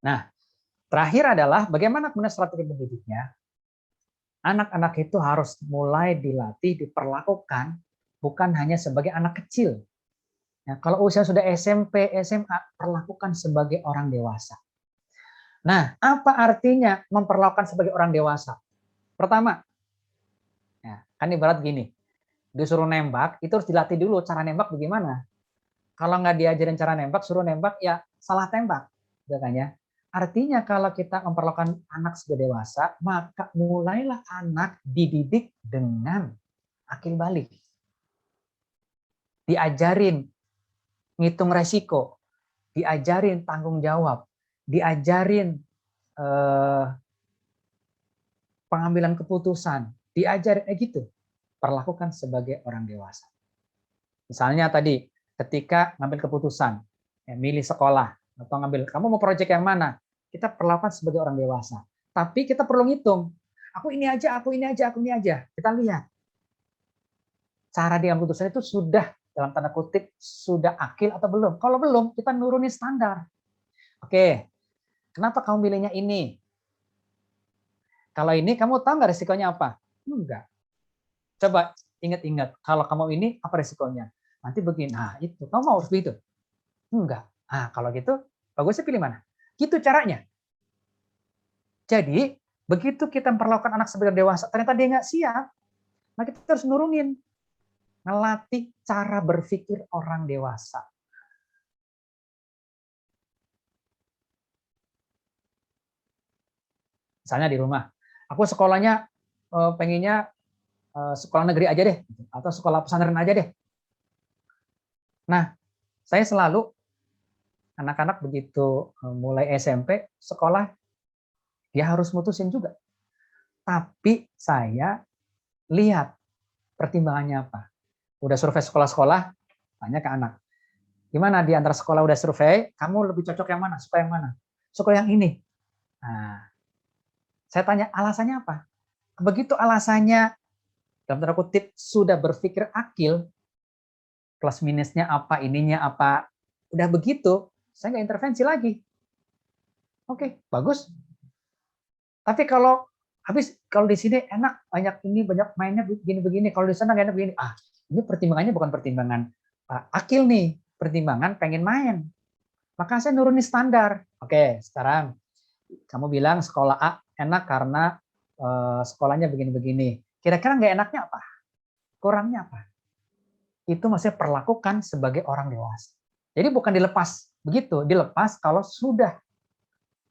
Nah, terakhir adalah bagaimana kemudian strategi mendidiknya. Anak-anak itu harus mulai dilatih, diperlakukan bukan hanya sebagai anak kecil. Ya, kalau usia sudah SMP, SMA, perlakukan sebagai orang dewasa. Nah, apa artinya memperlakukan sebagai orang dewasa? Pertama, ya, kan ibarat gini, disuruh nembak, itu harus dilatih dulu cara nembak bagaimana. Kalau nggak diajarin cara nembak, suruh nembak, ya salah tembak. Katanya. Artinya kalau kita memperlakukan anak sudah dewasa, maka mulailah anak dididik dengan akil balik. Diajarin ngitung resiko, diajarin tanggung jawab, diajarin pengambilan keputusan, diajarin gitu. Perlakukan sebagai orang dewasa. Misalnya tadi, ketika ngambil keputusan, ya, milih sekolah, atau ngambil, kamu mau proyek yang mana? Kita perlakukan sebagai orang dewasa. Tapi kita perlu ngitung. Aku ini aja, aku ini aja, aku ini aja. Kita lihat. Cara dia keputusan itu sudah, dalam tanda kutip, sudah akil atau belum. Kalau belum, kita nurunin standar. Oke, kenapa kamu milihnya ini? Kalau ini, kamu tahu nggak resikonya apa? Enggak. Coba ingat-ingat, kalau kamu ini, apa resikonya? Nanti begini, nah itu, kamu mau seperti itu? Enggak. Nah, kalau gitu, bagusnya pilih mana? Gitu caranya. Jadi, begitu kita memperlakukan anak sebagai dewasa, ternyata dia nggak siap, nah kita harus nurunin. Ngelatih cara berpikir orang dewasa. Misalnya di rumah, aku sekolahnya pengennya sekolah negeri aja deh, atau sekolah pesantren aja deh. Nah, saya selalu, anak-anak begitu mulai SMP, sekolah, dia harus mutusin juga. Tapi saya lihat pertimbangannya apa. Udah survei sekolah-sekolah, tanya ke anak, gimana di antara sekolah udah survei, kamu lebih cocok yang mana? Suka yang mana? Suka yang ini. Nah, saya tanya alasannya apa? Begitu alasannya, dalam tanda kutip, sudah berpikir akil, plus minusnya apa, ininya apa, udah begitu, saya nggak intervensi lagi. Oke, bagus. Tapi kalau habis, kalau di sini enak, banyak ini, banyak mainnya begini-begini, kalau di sana nggak enak begini, ini pertimbangannya bukan pertimbangan akil nih, pertimbangan pengen main. Maka saya nurunin standar. Oke, sekarang kamu bilang sekolah A enak karena sekolahnya begini-begini. Kira-kira nggak enaknya apa? Kurangnya apa? Itu maksudnya perlakukan sebagai orang dewasa. Jadi bukan dilepas begitu, dilepas kalau sudah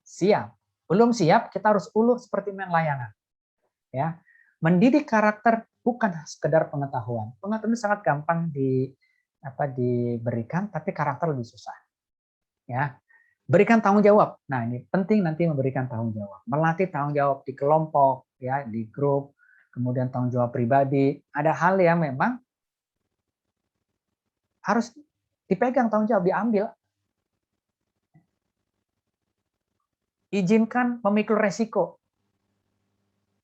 siap. Belum siap, kita harus uluh seperti main layangan. Ya, mendidik karakter bukan sekedar pengetahuan. Pengetahuan sangat gampang diberikan, tapi karakter lebih susah. Ya, berikan tanggung jawab. Nah, ini penting nanti memberikan tanggung jawab. Melatih tanggung jawab di kelompok, ya, di grup, kemudian tanggung jawab pribadi. Ada hal yang memang harus dipegang tanggung jawab, diambil. Izinkan memikul resiko.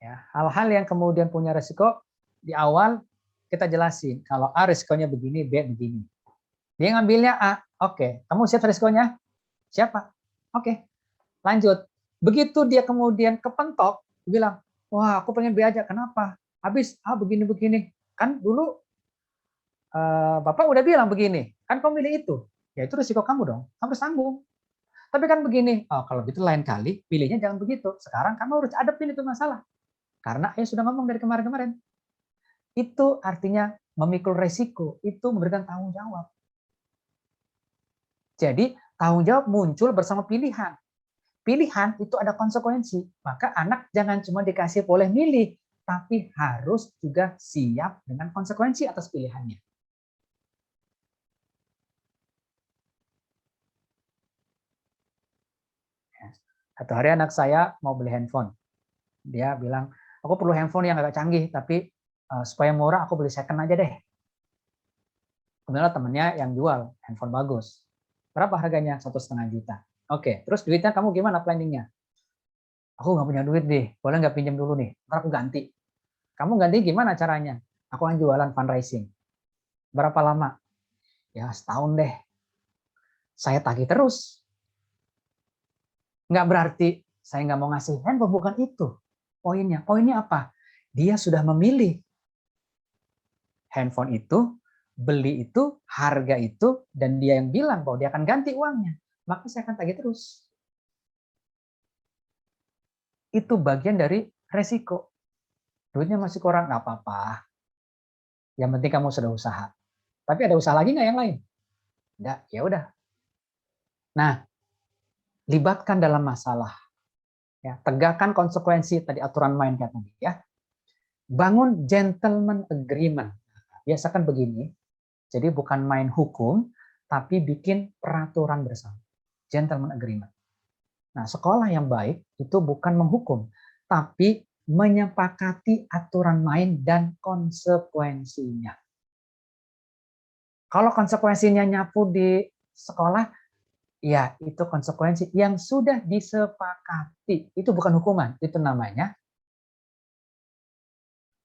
Ya, hal-hal yang kemudian punya resiko, di awal kita jelasin. Kalau A resikonya begini, B begini. Dia ngambilnya A. Oke, kamu siap resikonya? Siapa? Oke, lanjut. Begitu dia kemudian kepentok, bilang, wah aku pengen B aja. Kenapa? Habis begini-begini. Kan dulu Bapak udah bilang begini. Kan kamu milih itu. Ya itu risiko kamu dong. Kamu harus tanggung. Tapi kan begini. Oh, kalau gitu lain kali pilihnya jangan begitu. Sekarang kamu harus adepin itu masalah. Karena sudah ngomong dari kemarin-kemarin. Itu artinya memikul resiko. Itu memberikan tanggung jawab. Jadi tanggung jawab muncul bersama pilihan. Pilihan itu ada konsekuensi. Maka anak jangan cuma dikasih boleh milih, tapi harus juga siap dengan konsekuensi atas pilihannya. Satu hari anak saya mau beli handphone. Dia bilang, aku perlu handphone yang agak canggih, tapi supaya murah aku beli second aja deh. Kemudian temennya yang jual handphone bagus. Berapa harganya? 1,5 juta. Oke, terus duitnya kamu gimana planningnya? Aku nggak punya duit deh, boleh nggak pinjam dulu nih, ntar aku ganti. Kamu ganti gimana caranya? Aku kan jualan fundraising. Berapa lama? Ya setahun deh. Saya tagih terus. Nggak berarti saya nggak mau ngasih handphone, bukan itu poinnya. Poinnya apa? Dia sudah memilih handphone itu, beli itu, harga itu, dan dia yang bilang bahwa dia akan ganti uangnya. Maka saya akan tagih terus. Itu bagian dari resiko. Duitnya masih kurang, nggak apa-apa. Yang penting kamu sudah usaha. Tapi ada usaha lagi nggak yang lain? Nggak, ya udah. Nah, libatkan dalam masalah. Ya, tegakkan konsekuensi tadi aturan main kayak tadi ya. Bangun gentleman agreement. Biasakan begini. Jadi bukan main hukum, tapi bikin peraturan bersama. Gentleman agreement. Nah, sekolah yang baik itu bukan menghukum, tapi menyepakati aturan main dan konsekuensinya. Kalau konsekuensinya nyapu di sekolah, ya itu konsekuensi yang sudah disepakati. Itu bukan hukuman, itu namanya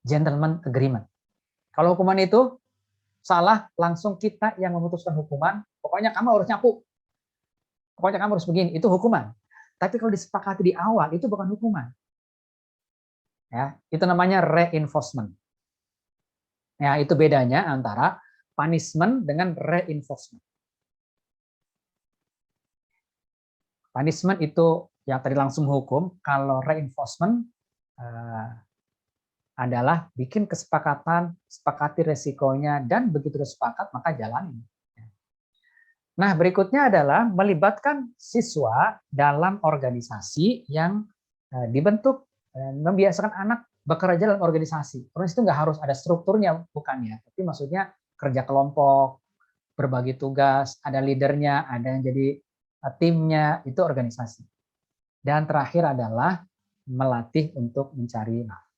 gentleman agreement. Kalau hukuman itu salah, langsung kita yang memutuskan hukuman, pokoknya kamu harus nyapu, pokoknya kamu harus begini, itu hukuman. Tapi kalau disepakati di awal, itu bukan hukuman. Ya, itu namanya reinforcement. Ya, itu bedanya antara punishment dengan reinforcement. Punishment itu yang tadi langsung hukum, kalau reinforcement adalah bikin kesepakatan, sepakati resikonya, dan begitu sudah sepakat, maka jalani. Nah, berikutnya adalah melibatkan siswa dalam organisasi yang dibentuk, membiasakan anak bekerja dalam organisasi. Terus itu nggak harus ada strukturnya, bukan ya, tapi maksudnya kerja kelompok, berbagi tugas, ada leadernya, ada yang jadi timnya, itu organisasi. Dan terakhir adalah melatih untuk mencari nafkah.